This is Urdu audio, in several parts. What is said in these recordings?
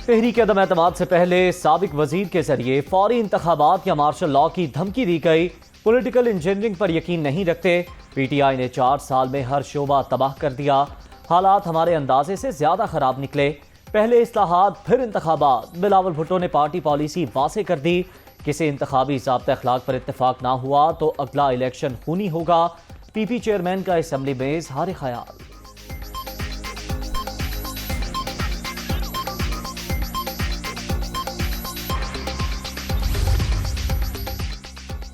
تحریک عدم اعتماد سے پہلے سابق وزیر کے ذریعے فوری انتخابات یا مارشل لاء کی دھمکی دی گئی۔ پولیٹیکل انجینئرنگ پر یقین نہیں رکھتے، پی ٹی آئی نے 4 سال میں ہر شعبہ تباہ کر دیا۔ حالات ہمارے اندازے سے زیادہ خراب نکلے، پہلے اصلاحات پھر انتخابات۔ بلاول بھٹو نے پارٹی پالیسی واضح کر دی، کسی انتخابی ضابطہ اخلاق پر اتفاق نہ ہوا تو اگلا الیکشن خونی ہوگا۔ پی پی چیئرمین کا اسمبلی میں اظہار خیال۔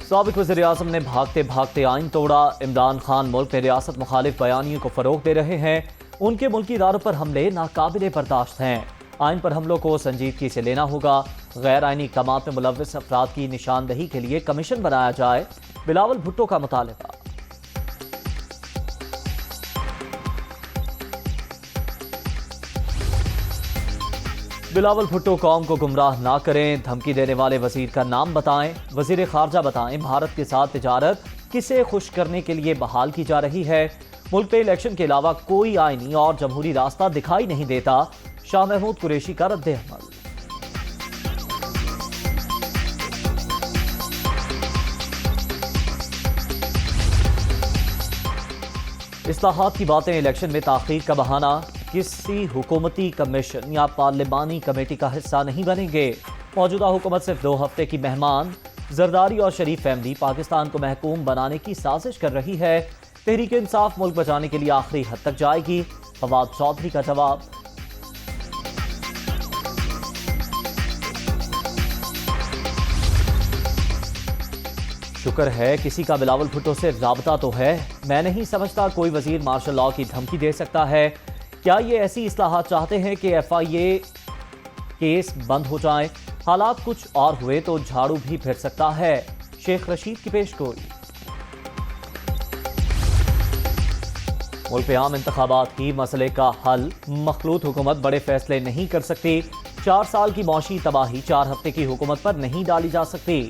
سابق وزیر اعظم نے بھاگتے بھاگتے آئین توڑا۔ عمران خان ملک میں ریاست مخالف بیانیوں کو فروغ دے رہے ہیں، ان کے ملکی اداروں پر حملے ناقابل برداشت ہیں، آئین پر حملوں کو سنجیدگی سے لینا ہوگا۔ غیر آئینی اقدامات میں ملوث افراد کی نشاندہی کے لیے کمیشن بنایا جائے، بلاول بھٹو کا مطالبہ۔ بلاول بھٹو قوم کو گمراہ نہ کریں، دھمکی دینے والے وزیر کا نام بتائیں، وزیر خارجہ بتائیں۔ بھارت کے ساتھ تجارت کسے خوش کرنے کے لیے بحال کی جا رہی ہے؟ ملک میں الیکشن کے علاوہ کوئی آئینی اور جمہوری راستہ دکھائی نہیں دیتا، شاہ محمود قریشی کا رد عمل۔ اصلاحات کی باتیں الیکشن میں تاخیر کا بہانہ، کسی حکومتی کمیشن یا پارلیمانی کمیٹی کا حصہ نہیں بنیں گے۔ موجودہ حکومت صرف 2 ہفتے کی مہمان، زرداری اور شریف فیملی پاکستان کو محکوم بنانے کی سازش کر رہی ہے۔ تحریک انصاف ملک بچانے کے لیے آخری حد تک جائے گی، فواد چودھری کا جواب۔ شکر ہے کسی کا بلاول بھٹو سے رابطہ تو ہے، میں نہیں سمجھتا کوئی وزیر مارشل لاء کی دھمکی دے سکتا ہے۔ کیا یہ ایسی اصلاحات چاہتے ہیں کہ ایف آئی اے کیس بند ہو جائیں؟ حالات کچھ اور ہوئے تو جھاڑو بھی پھر سکتا ہے، شیخ رشید کی پیش گوئی۔ ملک میں عام انتخابات ہی مسئلے کا حل، مخلوط حکومت بڑے فیصلے نہیں کر سکتی، 4 سال کی معاشی تباہی 4 ہفتے کی حکومت پر نہیں ڈالی جا سکتی۔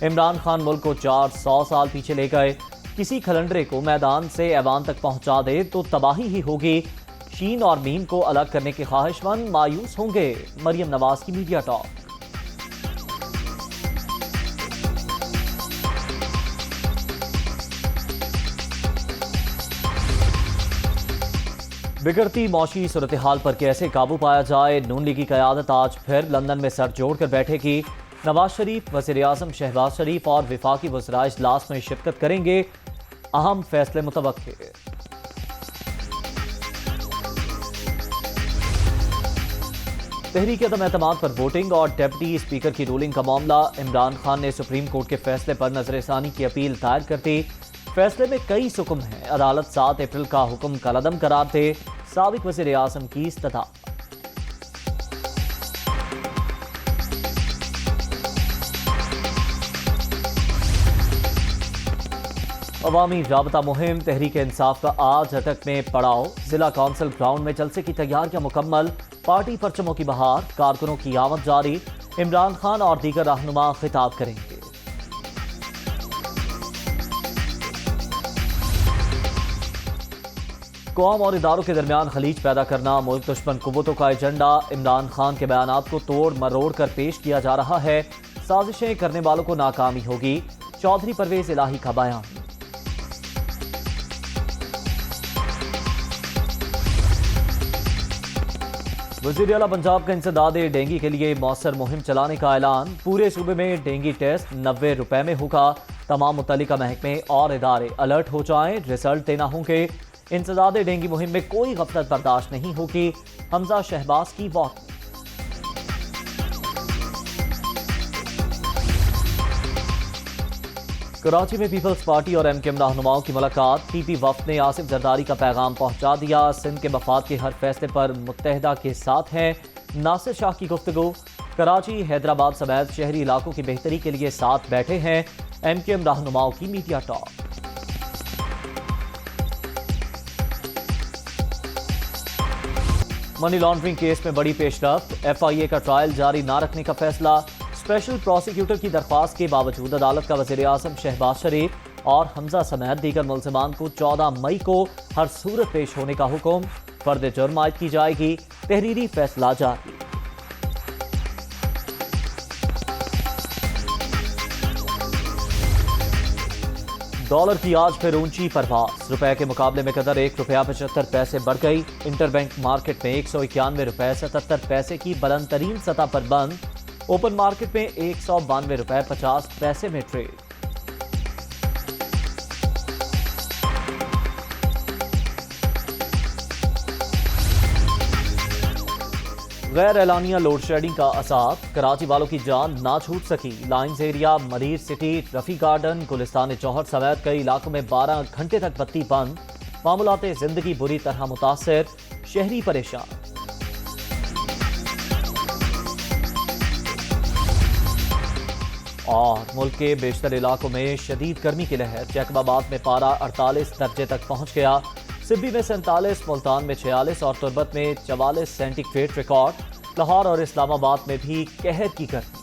عمران خان ملک کو 400 سال پیچھے لے گئے، کسی کھلنڈرے کو میدان سے ایوان تک پہنچا دے تو تباہی ہی ہوگی۔ شین اور میم کو الگ کرنے کے خواہش مند مایوس ہوں گے، مریم نواز کی میڈیا ٹاک۔ بگڑتی معاشی صورتحال پر کیسے قابو پایا جائے؟ نون لیگ کی قیادت آج پھر لندن میں سر جوڑ کر بیٹھے گی۔ نواز شریف، وزیر اعظم شہباز شریف اور وفاقی وزراء اجلاس میں شرکت کریں گے، اہم فیصلے متوقع۔ تحریک عدم اعتماد پر ووٹنگ اور ڈپٹی اسپیکر کی رولنگ کا معاملہ، عمران خان نے سپریم کورٹ کے فیصلے پر نظر ثانی کی اپیل دائر کر دی۔ فیصلے میں کئی سکم ہیں، عدالت 7 اپریل کا حکم کالعدم قرار دے، سابق وزیر اعظم کی استدعا۔ عوامی رابطہ مہم، تحریک انصاف کا آج اٹک میں پڑاؤ، ضلع کونسل گراؤنڈ میں جلسے کی تیاریاں مکمل، پارٹی پرچموں کی بہار، کارکنوں کی آمد جاری، عمران خان اور دیگر رہنما خطاب کریں گے۔ قوم اور اداروں کے درمیان خلیج پیدا کرنا ملک دشمن قوتوں کا ایجنڈا، عمران خان کے بیانات کو توڑ مروڑ کر پیش کیا جا رہا ہے، سازشیں کرنے والوں کو ناکامی ہوگی، چودھری پرویز الہی کا بیان۔ وزیر اعلیٰ پنجاب کا انسداد ڈینگی کے لیے مؤثر مہم چلانے کا اعلان، پورے صوبے میں ڈینگی ٹیسٹ 90 روپے میں ہوگا، تمام متعلقہ محکمے اور ادارے الرٹ ہو جائیں، رزلٹ دینا ہوں گے، انسداد ڈینگی مہم میں کوئی غفلت برداشت نہیں ہوگی، حمزہ شہباز کی وارننگ۔ کراچی میں پیپلز پارٹی اور ایم کیو ایم رہنماؤں کی ملاقات، پی پی وفد نے آصف زرداری کا پیغام پہنچا دیا، سندھ کے مفاد کے ہر فیصلے پر متحدہ کے ساتھ ہیں، ناصر شاہ کی گفتگو، کراچی حیدرآباد سمیت شہری علاقوں کی بہتری کے لیے ساتھ بیٹھے ہیں، ایم کیو ایم رہنماؤں کی media talk. Money laundering case میں بڑی پیش رفت، ایف آئی اے کا ٹرائل جاری نہ رکھنے کا فیصلہ، اسپیشل پروسیکیوٹر کی درخواست کے باوجود عدالت کا وزیر اعظم شہباز شریف اور حمزہ سمیت دیگر ملزمان کو 14 مئی کو ہر صورت پیش ہونے کا حکم، فرد جرم عائد کی جائے گی، تحریری فیصلہ جاری۔ ڈالر کی آج پھر اونچی پرواز، روپے کے مقابلے میں قدر ₹1.75 بڑھ گئی۔ انٹر بینک مارکیٹ میں ₹191.77 کی بلند ترین سطح پر بند، اوپن مارکیٹ میں ₹192.50 میں ٹریڈ۔ غیر اعلانیہ لوڈ شیڈنگ کا اثر، کراچی والوں کی جان نہ چھوٹ سکی۔ Lines area, Malir city, Rafi garden, Gulistan Jauhar سمیت کئی علاقوں میں 12 گھنٹے تک بتی بند، معمولات زندگی بری طرح متاثر، شہری پریشان۔ اور ملک کے بیشتر علاقوں میں شدید گرمی کی لہر، جیکب آباد میں پارہ 48 درجے تک پہنچ گیا، سبی میں 47، ملتان میں 46 اور تربت میں 44 سینٹی گریڈ ریکارڈ۔ لاہور اور اسلام آباد میں بھی قہر کی گرمی۔